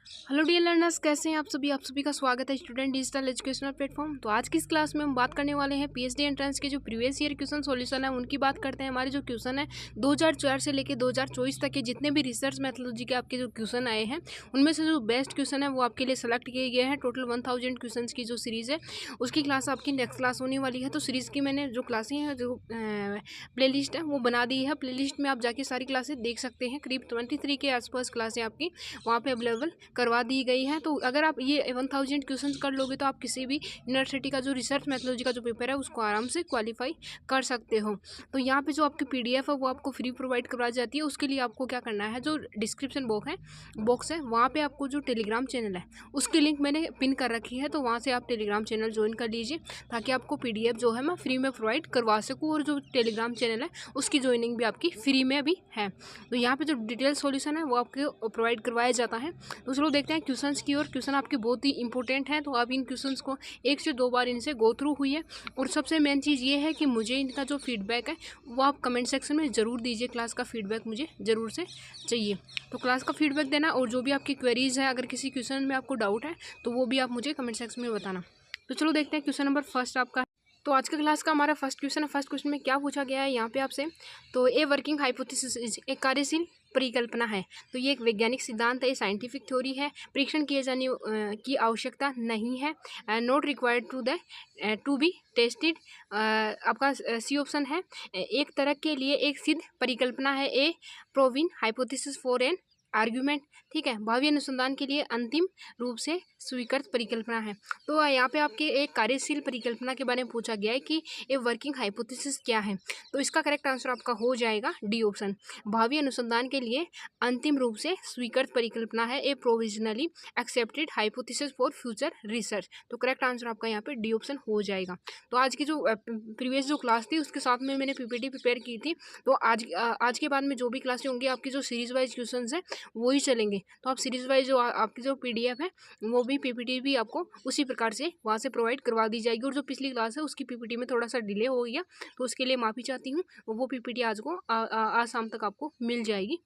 Hello dear learners, कैसे हैं आप सभी का स्वागत है स्टूडेंट डिजिटल एजुकेशनल प्लेटफॉर्म। तो आज की इस क्लास में हम बात करने वाले हैं पीएचडी एंट्रेंस के जो प्रीवियस ईयर क्वेश्चन सॉल्यूशन है उनकी बात करते हैं। हमारे जो क्वेश्चन है 2004 से लेकर 2024 तक के जितने भी रिसर्च मैथोलॉजी के आपके जो क्वेश्चन आए हैं उनमें से जो बेस्ट क्वेश्चन है वो आपके लिए सेलेक्ट किए गए हैं। टोटल 1000 क्वेश्चन की जो सीरीज़ है उसकी क्लास आपकी नेक्स्ट क्लास होने वाली है। तो सीरीज़ की मैंने जो क्लासें हैं जो प्ले लिस्ट है वो बना दी है। प्ले लिस्ट में आप जाके सारी क्लासें देख सकते हैं। करीब 23 के आसपास क्लासें आपकी वहाँ पे अवेलेबल करवा दी गई है। तो अगर आप ये 1000 क्वेश्चन कर लोगे तो आप किसी भी यूनिवर्सिटी का जो रिसर्च मैथोलॉजी का जो पेपर है उसको आराम से क्वालिफाई कर सकते हो। तो यहाँ पे जो आपकी पीडीएफ है वो आपको फ्री प्रोवाइड करवाई जाती है। उसके लिए आपको क्या करना है, जो डिस्क्रिप्शन बॉक्स है वहाँ पे आपको जो टेलीग्राम चैनल है उसकी लिंक मैंने पिन कर रखी है। तो वहाँ से आप टेलीग्राम चैनल ज्वाइन कर लीजिए ताकि आपको पीडीएफ जो है मैं फ्री में प्रोवाइड करवा सकूँ। और जो टेलीग्राम चैनल है उसकी ज्वाइनिंग भी आपकी फ्री में भी है। तो यहाँ पे जो डिटेल सॉल्यूशन है वो आपको प्रोवाइड करवाया जाता है। तो चलो देखते हैं क्वेश्चंस की और क्वेश्चन आपके बहुत ही इंपॉर्टेंट हैं। तो आप इन क्वेश्चंस को 1 से 2 बार इनसे गो थ्रू हुई है। और सबसे मेन चीज़ ये है कि मुझे इनका जो फीडबैक है वो आप कमेंट सेक्शन में ज़रूर दीजिए। क्लास का फीडबैक मुझे ज़रूर से चाहिए। तो क्लास का फीडबैक देना और जो भी आपकी क्वेरीज़ है, अगर किसी क्वेश्चन में आपको डाउट है तो वो भी आप मुझे कमेंट सेक्शन में बताना। तो चलो देखते हैं क्वेश्चन नंबर फर्स्ट आपका। तो आज का क्लास का हमारा फर्स्ट क्वेश्चन है। फर्स्ट क्वेश्चन में क्या पूछा गया है यहाँ पे आपसे, तो ए वर्किंग हाइपोथेसिस एक कार्यशील परिकल्पना है। तो ये एक वैज्ञानिक सिद्धांत है, साइंटिफिक थ्योरी है, परीक्षण किए जाने की आवश्यकता नहीं है, not required to be tested. आपका सी ऑप्शन है। एक तरह के लिए एक सिद्ध परिकल्पना है, ए प्रोविन हाइपोथेसिस फॉर एन आर्ग्यूमेंट। ठीक है, भावी अनुसंधान के लिए अंतिम रूप से स्वीकृत परिकल्पना है। तो यहाँ पे आपके एक कार्यशील परिकल्पना के बारे में पूछा गया है कि ये वर्किंग हाइपोथेसिस क्या है। तो इसका करेक्ट आंसर आपका हो जाएगा डी ऑप्शन, भावी अनुसंधान के लिए अंतिम रूप से स्वीकृत परिकल्पना है, a provisionally accepted hypothesis for future research. तो करेक्ट आंसर आपका यहाँ पे डी ऑप्शन हो जाएगा। तो आज की जो प्रीवियस जो क्लास थी उसके साथ में मैंने पीपीटी प्रिपेयर की थी। तो आज के बाद में जो भी क्लासें होंगी आपकी जो सीरीज वाइज क्वेश्चन है वो ही चलेंगे। तो आप सीरीज वाइज जो आपकी जो पीडीएफ है वो भी पीपीटी भी आपको उसी प्रकार से वहाँ से प्रोवाइड करवा दी जाएगी। और जो पिछली क्लास है उसकी पीपीटी में थोड़ा सा डिले हो गया तो उसके लिए माफ़ी चाहती हूँ। वो पीपीटी आज को आज शाम तक आपको मिल जाएगी।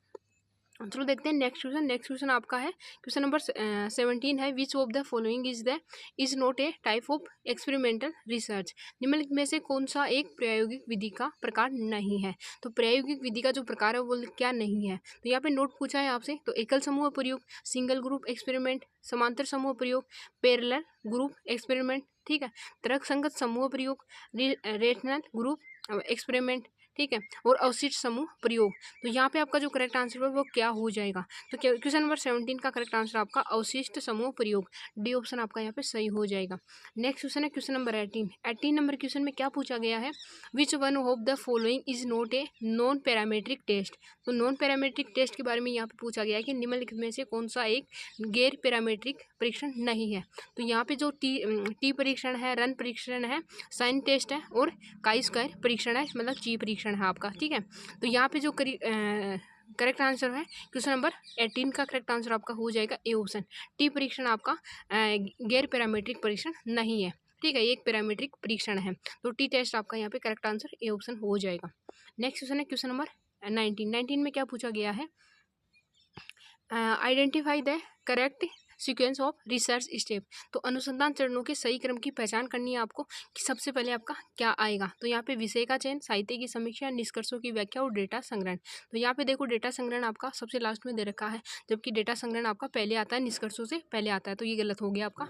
चलो देखते हैं नेक्स्ट क्वेश्चन। नेक्स्ट क्वेश्चन आपका है क्वेश्चन नंबर 17 है, which of the following is not A type of experimental research. निम्नलिखित में से कौन सा एक प्रायोगिक विधि का प्रकार नहीं है। तो प्रायोगिक विधि का जो प्रकार है वो क्या नहीं है। तो यहाँ पे नोट पूछा है आपसे, तो एकल समूह प्रयोग, सिंगल ग्रुप एक्सपेरिमेंट, समांतर समूह प्रयोग, पैरेलल ग्रुप एक्सपेरिमेंट, ठीक है, तर्कसंगत समूह प्रयोग, रेशनल ग्रुप एक्सपेरिमेंट, ठीक है, और अवशिष्ट समूह प्रयोग। तो यहाँ पे आपका जो करेक्ट आंसर है वो क्या हो जाएगा। तो क्वेश्चन नंबर 17 का करेक्ट आंसर आपका अवशिष्ट समूह प्रयोग, डी ऑप्शन आपका यहाँ पे सही हो जाएगा। नेक्स्ट क्वेश्चन है क्वेश्चन नंबर 18 नंबर क्वेश्चन में क्या पूछा गया है, which one of the following is not a non parametric test. तो नॉन पैरामीट्रिक टेस्ट के बारे में यहाँ पे पूछा गया है कि निम्नलिखित में से कौन सा एक गैर पैरामीट्रिक परीक्षण नहीं है। तो यहाँ पे जो टी परीक्षण है, रन परीक्षण है, साइन टेस्ट है और काई स्क्वायर परीक्षण है, मतलब ची परीक्षण है आपका। ठीक है, तो यहाँ पे जो करेक्ट आंसर है क्वेश्चन नंबर 18 का करेक्ट आंसर आपका हो जाएगा ए ऑप्शन, टी परीक्षण आपका गैर पैरामीट्रिक परीक्षण नहीं है। ठीक है, एक पैरामीट्रिक परीक्षण है। तो टी टेस्ट आपका यहाँ पे करेक्ट आंसर ए ऑप्शन हो जाएगा। नेक्स्ट क्वेश्चन है क्वेश्चन नंबर 19 में क्या पूछा गया है, identify the correct sequence of research step. तो अनुसंधान चरणों के सही क्रम की पहचान करनी है आपको कि सबसे पहले आपका क्या आएगा। तो यहाँ पे विषय का चयन, साहित्य की समीक्षा, निष्कर्षों की व्याख्या और डेटा संग्रहण। तो यहाँ पे देखो डेटा संग्रहण आपका सबसे लास्ट में दे रखा है, जबकि डेटा संग्रहण आपका पहले आता है, निष्कर्षों से पहले आता है। तो ये गलत हो गया आपका।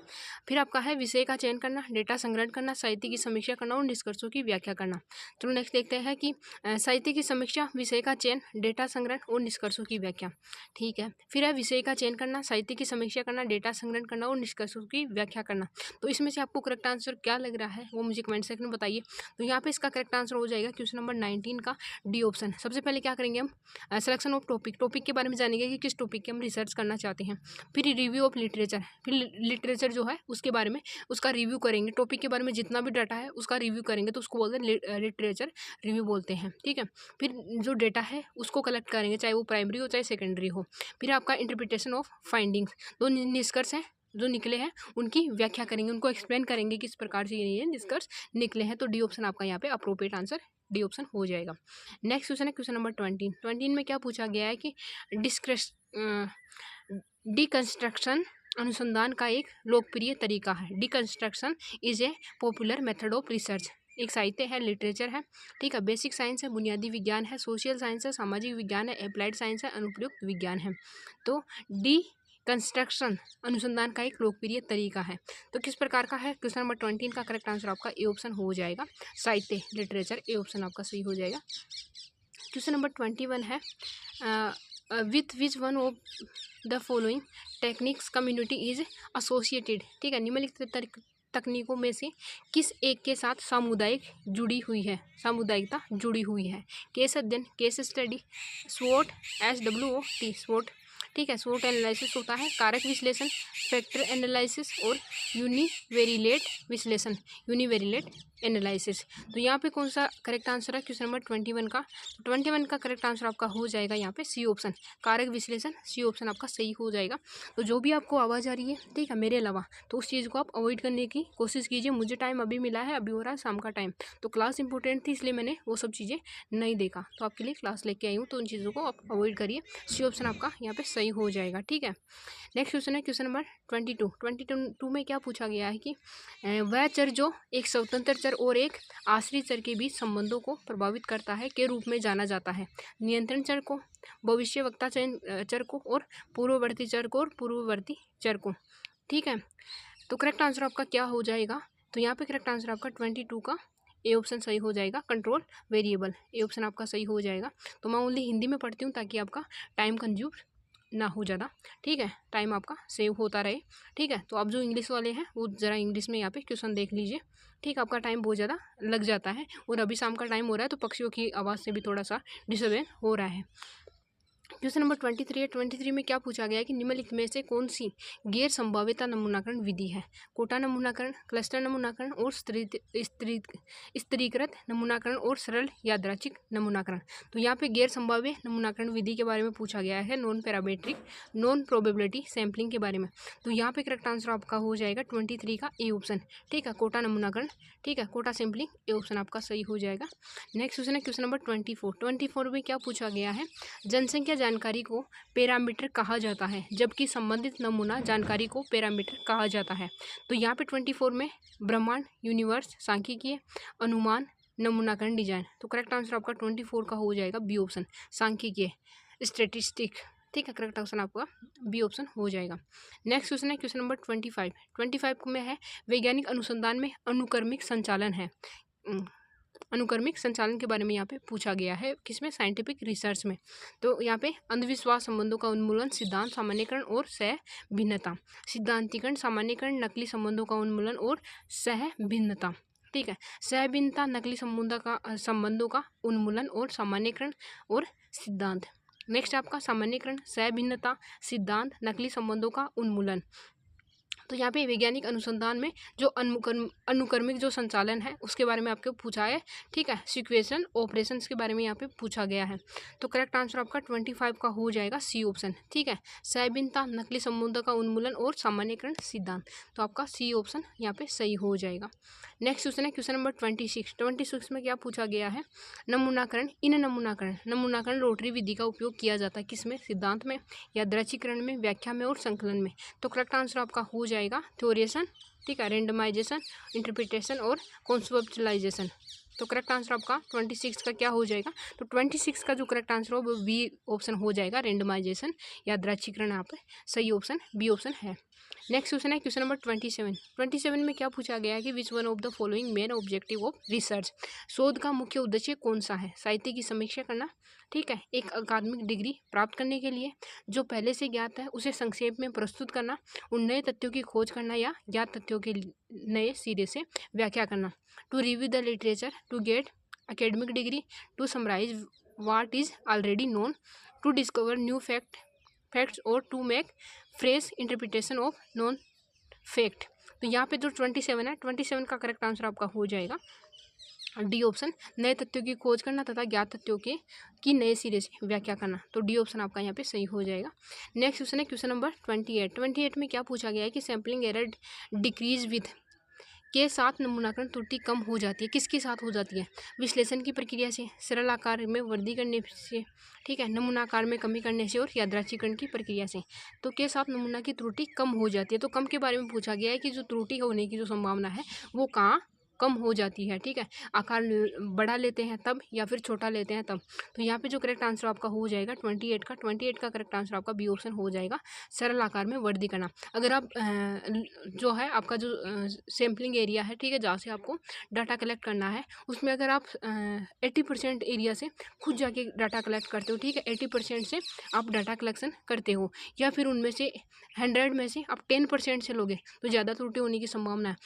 फिर आपका है विषय का चयन करना, डेटा संग्रहण करना, साहित्य की समीक्षा करना और निष्कर्षों की व्याख्या करना। चलो नेक्स्ट देखते हैं कि साहित्य की समीक्षा, विषय का चयन, डेटा संग्रहण और निष्कर्षों की व्याख्या। ठीक है, फिर है विषय का चयन करना, साहित्य की समीक्षा करना, डेटा संग्रहण करना और निष्कर्षों की व्याख्या करना। तो इसमें से आपको करेक्ट आंसर क्या लग रहा है वो मुझे कमेंट सेक्शन में बताइए। तो यहाँ पे इसका करेक्ट आंसर हो जाएगा क्वेश्चन नंबर 19 का डी ऑप्शन। सबसे पहले क्या करेंगे हम, सिलेक्शन ऑफ टॉपिक के बारे में जानेंगे कि किस टॉपिक की हम रिसर्च करना चाहते हैं। फिर रिव्यू ऑफ लिटरेचर, फिर लिटरेचर जो है उसके बारे में उसका रिव्यू करेंगे। टॉपिक के बारे में जितना भी डाटा है उसका रिव्यू करेंगे, तो उसको बोलते हैं लिटरेचर रिव्यू बोलते हैं। ठीक है, फिर जो डेटा है उसको कलेक्ट करेंगे, चाहे वो प्राइमरी हो चाहे सेकेंडरी हो। फिर आपका इंटरप्रिटेशन ऑफ फाइंडिंग्स, दो निष्कर्ष हैं जो निकले हैं उनकी व्याख्या करेंगे, उनको एक्सप्लेन करेंगे किस प्रकार से ये निष्कर्ष निकले हैं। तो डी ऑप्शन आपका यहाँ पे अप्रोप्रिएट आंसर डी ऑप्शन हो जाएगा। नेक्स्ट क्वेश्चन है क्वेश्चन नंबर 20 में क्या पूछा गया है कि डिकंस्ट्रक्शन अनुसंधान का एक लोकप्रिय तरीका है। Deconstruction is a popular method of research. एक साहित्य है, लिटरेचर है, ठीक है। बेसिक साइंस है, बुनियादी विज्ञान है। सोशल साइंस है, सामाजिक विज्ञान है। अप्लाइड साइंस है, अनुप्रयुक्त विज्ञान है। तो डिकंस्ट्रक्शन अनुसंधान का एक लोकप्रिय तरीका है। तो किस प्रकार का है? क्वेश्चन नंबर 20 का करेक्ट आंसर आपका ए ऑप्शन हो जाएगा। साहित्य, लिटरेचर, ए ऑप्शन आपका सही हो जाएगा। क्वेश्चन नंबर 21 है, with which one of the following techniques community is associated. ठीक है, निम्नलिखित तकनीकों में से किस एक के साथ सामुदायिक जुड़ी हुई है, सामुदायिकता जुड़ी हुई है? केस अध्ययन, केस स्टडी, स्वोट, SWOT, स्वोट, ठीक है। स्वोट एनालिसिस होता है, कारक विश्लेषण, फैक्टर एनालिसिस और यूनिवेरिएट विश्लेषण, यूनिवेरिएट एनालिसिस। तो यहाँ पे कौन सा करेक्ट आंसर है क्वेश्चन नंबर 21 का? 21 का करेक्ट आंसर आपका हो जाएगा यहाँ पे सी ऑप्शन, कारक विश्लेषण, सी ऑप्शन आपका सही हो जाएगा। तो जो भी आपको आवाज़ आ रही है, ठीक है, मेरे अलावा, तो उस चीज़ को आप अवॉइड करने की कोशिश कीजिए। मुझे टाइम अभी मिला है, अभी हो रहा है शाम का टाइम, तो क्लास इंपॉर्टेंट थी इसलिए मैंने वो सब चीज़ें नहीं देखा, तो आपके लिए क्लास लेके आई हूँ। तो उन चीज़ों को आप अवॉइड करिए। सी ऑप्शन आपका यहाँ पे सही हो जाएगा, ठीक है। नेक्स्ट क्वेश्चन है क्वेश्चन नंबर 22 में क्या पूछा गया है कि वह चर जो एक स्वतंत्र चर और एक आश्रित चर के बीच संबंधों को प्रभावित करता है के रूप में जाना जाता है? नियंत्रण चर को, भविष्यवक्ता चर को, और पूर्ववर्ती चर को, और पूर्ववर्ती चर को, ठीक है। तो करेक्ट आंसर आपका क्या हो जाएगा? तो यहाँ पे करेक्ट आंसर आपका 22 का ए ऑप्शन सही हो जाएगा, कंट्रोल वेरिएबल, ए ऑप्शन आपका सही हो जाएगा। तो मैं ओनली हिंदी में पढ़ती हूँ ताकि आपका टाइम कंज्यूम ना हो ज़्यादा, ठीक है, टाइम आपका सेव होता रहे, ठीक है। तो आप जो इंग्लिश वाले हैं वो ज़रा इंग्लिश में यहाँ पे क्वेश्चन देख लीजिए, ठीक, आपका टाइम बहुत ज़्यादा लग जाता है। और अभी शाम का टाइम हो रहा है तो पक्षियों की आवाज़ से भी थोड़ा सा डिस्टर्बेंस हो रहा है। क्वेश्चन नंबर 23 है। 23 में क्या पूछा गया है कि निम्नलिखित में से कौन सी गैर संभाव्यता नमूनाकरण विधि है? कोटा नमूनाकरण, क्लस्टर नमूनाकरण, और स्थिरीकृत नमूनाकरण, और सरल यादृच्छिक नमूनाकरण। तो यहाँ पे गैर संभाव्य नमूनाकरण विधि के बारे में पूछा गया है, non parametric, non probability sampling के बारे में। तो यहाँ पे करेक्ट आंसर आपका हो जाएगा 23 का ए ऑप्शन, ठीक है, कोटा नमूनाकरण, ठीक है, कोटा सैम्पलिंग, ए ऑप्शन आपका सही हो जाएगा। नेक्स्ट क्वेश्चन है क्वेश्चन नंबर 24 में क्या पूछा गया है? जनसंख्या जानकारी को पैरामीटर कहा जाता है जबकि संबंधित नमूना जानकारी को पैरामीटर कहा जाता है। तो यहाँ पे 24 में ब्रह्मांड, यूनिवर्स, सांख्यिकीय, अनुमान, नमूनाकरण, डिजाइन। तो करेक्ट आंसर आपका 24 का हो जाएगा बी ऑप्शन, सांख्यिकीय, स्टैटिस्टिक, ठीक है, करेक्ट ऑप्शन आपका बी ऑप्शन हो जाएगा। नेक्स्ट क्वेश्चन है क्वेश्चन नंबर 25 में है वैज्ञानिक अनुसंधान में अनुक्रमिक संचालन है। अनुक्रमिक संचालन के बारे में यहाँ पे पूछा गया है, किसमें? साइंटिफिक रिसर्च में। तो यहाँ पे अंधविश्वास, संबंधों का उन्मूलन, सिद्धांत सामान्यकरण और सह भिन्नता, सिद्धांतिकरण, सामान्यकरण, नकली संबंधों का उन्मूलन और सह भिन्नता, ठीक है, सह भिन्नता, नकली संबंधों का उन्मूलन और सामान्यकरण और सिद्धांत। नेक्स्ट आपका सामान्यकरण, सह भिन्नता, सिद्धांत, नकली संबंधों का उन्मूलन। तो यहाँ पे वैज्ञानिक अनुसंधान में जो अनुक्रमिक जो संचालन है उसके बारे में आपको पूछा है, ठीक है, सिक्वेशन ऑपरेशंस के बारे में यहाँ पे पूछा गया है। तो करेक्ट आंसर आपका 25 का हो जाएगा सी ऑप्शन, ठीक है, सहभिन्नता, नकली संबंधों का उन्मूलन और सामान्यकरण, सिद्धांत। तो आपका सी ऑप्शन यहाँ पे सही हो जाएगा। नेक्स्ट क्वेश्चन है क्वेश्चन नंबर 26 में क्या पूछा गया है? नमूनाकरण, नमूनाकरण रोटरी विधि का उपयोग किया जाता है, किसमें? सिद्धांत में, यादृच्छिकरण में, व्याख्या में और संकलन में। तो करेक्ट आंसर आपका हो जाएगा थ्योरेशन, ठीक है, रेंडमाइजेशन, इंटरप्रिटेशन और कॉन्सेप्चुअलाइजेशन। तो करेक्ट आंसर आपका 26 का क्या हो जाएगा? तो 26 का जो करेक्ट आंसर हो वो बी ऑप्शन हो जाएगा, रेंडमाइजेशन, यादृच्छिकरण यहाँ पे सही ऑप्शन बी ऑप्शन है। नेक्स्ट क्वेश्चन है क्वेश्चन नंबर 27 में क्या पूछा गया है कि विच one of the following main objective of research, शोध का मुख्य उद्देश्य कौन सा है? साहित्य की समीक्षा करना, ठीक है, एक अकादमिक डिग्री प्राप्त करने के लिए जो पहले से ज्ञात है उसे संक्षेप में प्रस्तुत करना, उन नए तथ्यों की खोज करना या ज्ञात तथ्यों के नए सिरे से व्याख्या करना, to review the literature, to get academic degree, to summarize what is already known, to discover new facts और to make fresh interpretation of known fact। तो यहाँ पे जो 27 है, 27 का करेक्ट आंसर आपका हो जाएगा डी ऑप्शन, नए तथ्यों की खोज करना तथा ज्ञात तथ्यों की नए सिरे से व्याख्या करना। तो डी ऑप्शन आपका यहाँ पे सही हो जाएगा। नेक्स्ट क्वेश्चन है क्वेश्चन नंबर 28 में क्या पूछा गया है कि सैम्पलिंग एरर डिक्रीज विथ के साथ नमूनाकरण त्रुटि कम हो जाती है। किसके साथ हो जाती है? विश्लेषण की प्रक्रिया से, सरल आकार में वृद्धि करने से, ठीक है, नमूनाकार में कमी करने से और यादृच्छिकरण की प्रक्रिया से। तो के साथ नमूना की त्रुटि कम हो जाती है। तो कम के बारे में पूछा गया है कि जो त्रुटि होने की जो संभावना है वो कहाँ कम हो जाती है, ठीक है। आकार बड़ा लेते हैं तब या फिर छोटा लेते हैं तब। तो यहाँ पे जो करेक्ट आंसर आपका हो जाएगा 28 का करेक्ट आंसर आपका बी ऑप्शन हो जाएगा, सरल आकार में वृद्धि करना। अगर आप जो है आपका जो सैम्पलिंग एरिया है, ठीक है, जहाँ से आपको डाटा कलेक्ट करना है, उसमें अगर आप 80% एरिया से खुद जाके डाटा कलेक्ट करते हो, ठीक है, 80% से आप डाटा कलेक्शन करते हो, या फिर उनमें से 100 में से आप 10% से लोगे तो ज़्यादा त्रुटि होने की संभावना है।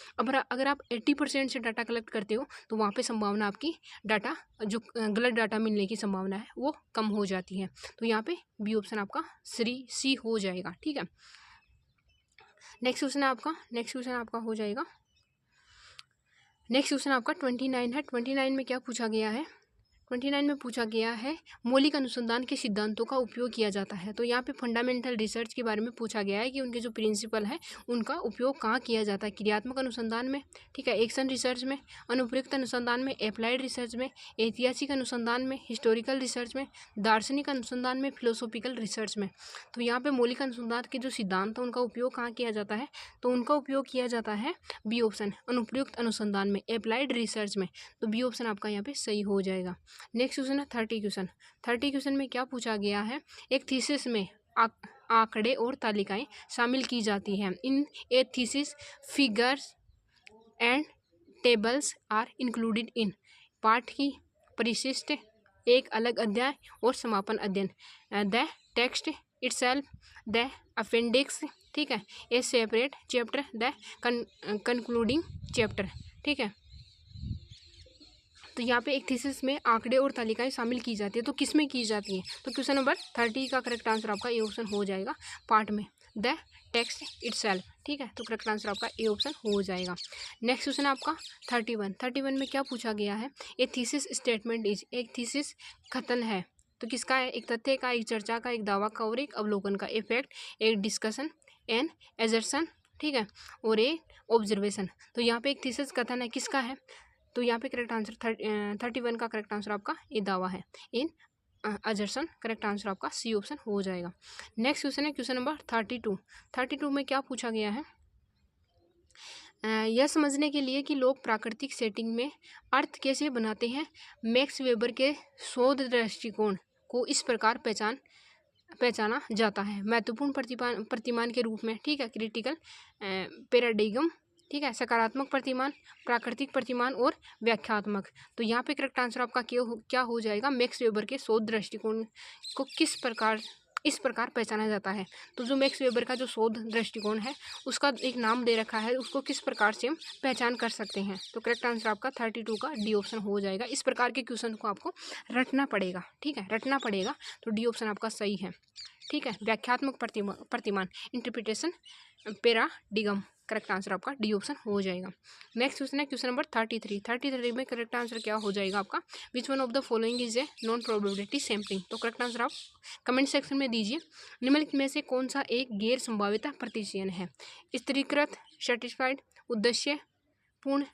अगर आप 80% से डाटा कलेक्ट करते हो तो वहाँ पे संभावना आपकी डाटा जो गलत डाटा मिलने की संभावना है वो कम हो जाती है। तो यहाँ पे बी ऑप्शन आपका सी हो जाएगा, ठीक है। नेक्स्ट क्वेश्चन आपका हो जाएगा, नेक्स्ट क्वेश्चन आपका 29 है। 29 में क्या पूछा गया है? 29 में पूछा गया है मौलिक अनुसंधान के सिद्धांतों का उपयोग किया जाता है। तो यहाँ पे फंडामेंटल रिसर्च के बारे में पूछा गया है कि उनके जो प्रिंसिपल है उनका उपयोग कहाँ किया जाता है। क्रियात्मक अनुसंधान में, ठीक है, एक्शन रिसर्च में, अनुप्रयुक्त अनुसंधान में, एप्लाइड रिसर्च में, ऐतिहासिक अनुसंधान में, हिस्टोरिकल रिसर्च में, दार्शनिक अनुसंधान में, फिलोसॉफिकल रिसर्च में। तो यहाँ पे मौलिक अनुसंधान के जो सिद्धांत है उनका उपयोग कहाँ किया जाता है? तो उनका उपयोग किया जाता है बी ऑप्शन, अनुप्रयुक्त अनुसंधान में, एप्लाइड रिसर्च में। तो बी ऑप्शन आपका यहाँ पे सही हो जाएगा। नेक्स्ट क्वेश्चन है 30 क्वेश्चन में क्या पूछा गया है? एक थीसिस में आंकड़े और तालिकाएं शामिल की जाती हैं। In a thesis figures and tables are included in. पाठ की परिशिष्ट, एक अलग अध्याय और समापन अध्ययन, the text itself, the appendix, ठीक है, a separate chapter, the concluding chapter, ठीक है। तो यहाँ पे एक थीसिस में आंकड़े और तालिकाएं शामिल की जाती है। तो किस में की जाती है? तो क्वेश्चन नंबर 30 का करेक्ट आंसर आपका ए ऑप्शन हो जाएगा, पार्ट में, द टेक्स्ट इटसेल्फ, ठीक है। तो करेक्ट आंसर आपका ए ऑप्शन हो जाएगा। नेक्स्ट क्वेश्चन आपका 31 में क्या पूछा गया है? ए थीसिस स्टेटमेंट इज। एक थीसिस कथन है तो किसका है? एक तथ्य का, एक चर्चा का, एक दावा का और एक अवलोकन का। ए फैक्ट, एक डिस्कशन, एन एजर्सन, ठीक है, और एक ऑब्जर्वेशन। तो यहाँ पे एक थीसिस कथन है, किसका है? तो यहाँ पे करेक्ट आंसर 31 का करेक्ट आंसर आपका ये दावा है, इन अजर्सन। करेक्ट आंसर आपका सी ऑप्शन हो जाएगा। नेक्स्ट क्वेश्चन है क्वेश्चन नंबर 32 में क्या पूछा गया है? यह समझने के लिए कि लोग प्राकृतिक सेटिंग में अर्थ कैसे बनाते हैं, मैक्स वेबर के शोध दृष्टिकोण को इस प्रकार पहचाना जाता है। महत्वपूर्ण प्रतिमान के रूप में, ठीक है, क्रिटिकल पैराडिगम, ठीक है, सकारात्मक प्रतिमान, प्राकृतिक प्रतिमान और व्याख्यात्मक। तो यहाँ पे करेक्ट आंसर आपका क्या हो जाएगा? मैक्स वेबर के शोध दृष्टिकोण को इस प्रकार पहचाना जाता है। तो जो मैक्स वेबर का जो शोध दृष्टिकोण है उसका एक नाम दे रखा है, उसको किस प्रकार से हम पहचान कर सकते हैं? तो करेक्ट आंसर आपका 32 का डी ऑप्शन हो जाएगा। इस प्रकार के क्वेश्चन को आपको रटना पड़ेगा, ठीक है, रटना पड़ेगा। तो डी ऑप्शन आपका सही है, ठीक है। व्याख्यात्मक प्रतिमान, इंटरप्रिटेशन पैराडिगम। करेक्ट आंसर आपका डी ऑप्शन हो जाएगा। नेक्स्ट क्वेश्चन है क्वेश्चन नंबर 33 में करेक्ट आंसर क्या हो जाएगा आपका? विच one of the following is a non probability sampling. तो करेक्ट आंसर आप कमेंट सेक्शन में दीजिए। निम्नलिखित में से कौन सा एक गैर संभाव्यता प्रतिचयन है? स्त्रीकृत, सेटिस्फाइड, उद्देश्य पूर्ण,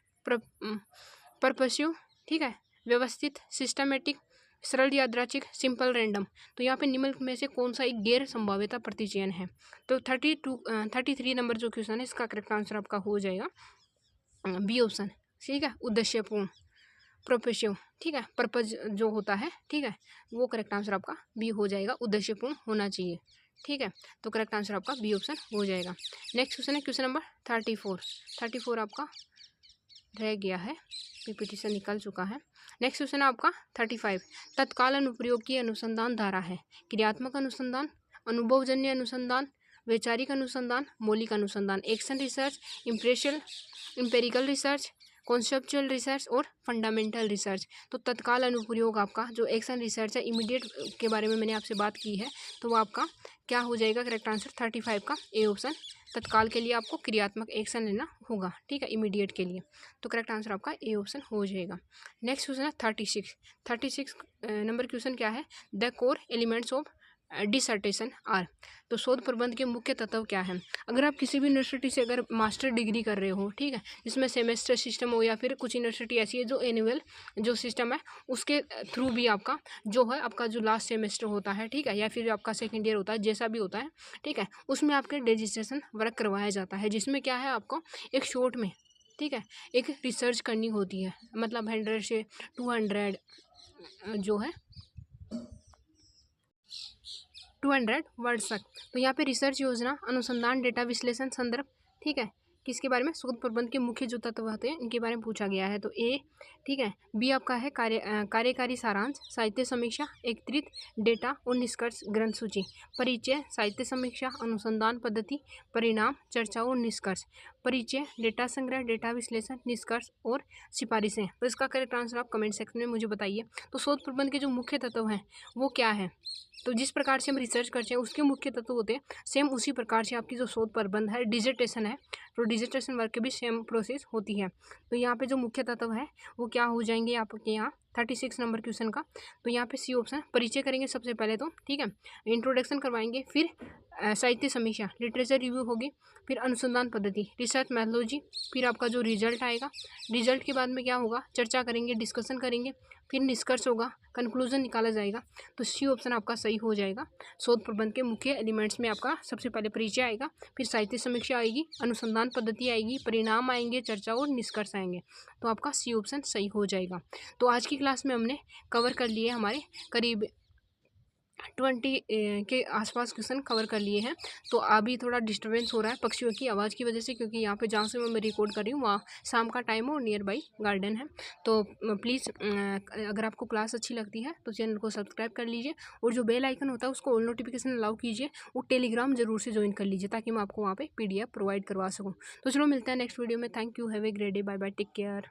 पर्पसिव, ठीक है, व्यवस्थित, सिस्टमेटिक, सरल यादृच्छिक, सिंपल रैंडम। तो यहाँ पे निम्नलिखित में से कौन सा एक गैर संभाव्यता प्रतिचयन है? तो 33 नंबर जो क्वेश्चन है इसका करेक्ट आंसर आपका हो जाएगा बी ऑप्शन, ठीक है, उद्देश्यपूर्ण, प्रोपेसिव, ठीक है, पर्पज जो होता है, ठीक है, वो करेक्ट आंसर आपका बी हो जाएगा, उद्देश्यपूर्ण होना चाहिए, ठीक है। तो करेक्ट आंसर आपका बी ऑप्शन हो जाएगा। नेक्स्ट क्वेश्चन है क्वेश्चन नंबर 34 आपका रह गया है, पीपीटी से निकल चुका है। नेक्स्ट क्वेश्चन है आपका 35। तत्काल अनुप्रयोग की अनुसंधान धारा है? क्रियात्मक अनुसंधान, अनुभवजन्य अनुसंधान, वैचारिक अनुसंधान, मौलिक अनुसंधान, action research, empirical research, conceptual research और फंडामेंटल रिसर्च। तो तत्काल अनुप्रयोग आपका जो एक्शन रिसर्च है, इमीडिएट के बारे में मैंने आपसे बात की है, तो वो आपका क्या हो जाएगा? करेक्ट आंसर 35 का ए ऑप्शन। तत्काल के लिए आपको क्रियात्मक एक्शन लेना होगा, ठीक है, इमीडिएट के लिए। तो करेक्ट आंसर आपका ए ऑप्शन हो जाएगा। नेक्स्ट क्वेश्चन है 36 नंबर क्वेश्चन क्या है? The core elements of dissertation are. तो शोध प्रबंध के मुख्य तत्व क्या हैं? अगर आप किसी भी यूनिवर्सिटी से अगर मास्टर डिग्री कर रहे हो, ठीक है, जिसमें सेमेस्टर सिस्टम हो, या फिर कुछ यूनिवर्सिटी ऐसी है जो एनुअल जो सिस्टम है उसके थ्रू भी आपका जो है आपका जो लास्ट सेमेस्टर होता है, ठीक है, या फिर आपका सेकेंड ईयर होता है, जैसा भी होता है, ठीक है, उसमें आपके रजिस्ट्रेशन वर्क करवाया जाता है, जिसमें क्या है आपको एक शॉर्ट में, ठीक है, एक रिसर्च करनी होती है, मतलब 100 से 200 जो है 200 वर्ड्स तक। तो यहाँ पे रिसर्च योजना, अनुसंधान, डेटा विश्लेषण, संदर्भ, ठीक है, किसके बारे में? शोध प्रबंध के मुख्य जो तत्व होते हैं इनके बारे में पूछा गया है। तो ए, ठीक है, बी आपका है कार्यकारी सारांश, साहित्य समीक्षा, एकत्रित डेटा और निष्कर्ष, ग्रंथ सूची, परिचय, साहित्य समीक्षा, अनुसंधान पद्धति, परिणाम, चर्चा और निष्कर्ष, परिचय, डेटा संग्रह, डेटा विश्लेषण, निष्कर्ष और सिफारिशें। तो इसका करेक्ट आंसर आप कमेंट सेक्शन में मुझे बताइए। तो शोध प्रबंध के जो मुख्य तत्व हैं वो क्या है? तो जिस प्रकार से हम रिसर्च करते हैं उसके मुख्य तत्व होते हैं, सेम उसी प्रकार से आपकी जो शोध प्रबंध है, डिसर्टेशन है, तो डिसर्टेशन वर्क की भी सेम प्रोसेस होती है। तो यहाँ पे जो मुख्य तत्व है वो क्या हो जाएंगे आपके यहाँ 36 नंबर क्वेश्चन का। तो यहाँ पे सी ऑप्शन, परिचय करेंगे सबसे पहले तो, ठीक है, इंट्रोडक्शन करवाएंगे, फिर साहित्य समीक्षा, लिटरेचर रिव्यू होगी, फिर अनुसंधान पद्धति, रिसर्च मैथोलॉजी, फिर आपका जो रिजल्ट आएगा, रिजल्ट के बाद में क्या होगा, चर्चा करेंगे, डिस्कशन करेंगे, फिर निष्कर्ष होगा, कंक्लूजन निकाला जाएगा। तो सी ऑप्शन आपका सही हो जाएगा। शोध प्रबंध के मुख्य एलिमेंट्स में आपका सबसे पहले परिचय आएगा, फिर साहित्य समीक्षा आएगी, अनुसंधान पद्धति आएगी, परिणाम आएंगे, चर्चा और निष्कर्ष आएंगे। तो आपका सी ऑप्शन सही हो जाएगा। तो आज की क्लास में हमने कवर कर लिए हमारे करीब 20 के आसपास क्वेश्चन कवर कर लिए हैं। तो अभी थोड़ा डिस्टर्बेंस हो रहा है पक्षियों की आवाज़ की वजह से, क्योंकि यहाँ पे जहाँ से मैं रिकॉर्ड कर रही हूँ वहाँ शाम का टाइम हो और नियर बाई गार्डन है। तो प्लीज़ अगर आपको क्लास अच्छी लगती है तो चैनल को सब्सक्राइब कर लीजिए, और जो बेल आइकन होता है उसको ऑल नोटिफिकेशन अलाउ कीजिए, और टेलीग्राम जरूर से ज्वाइन कर लीजिए ताकि मैं आपको वहाँ पर PDF प्रोवाइड करवा सकूँ। तो चलो मिलते हैं नेक्स्ट वीडियो में। Thank you, have a great day, bye bye, take care.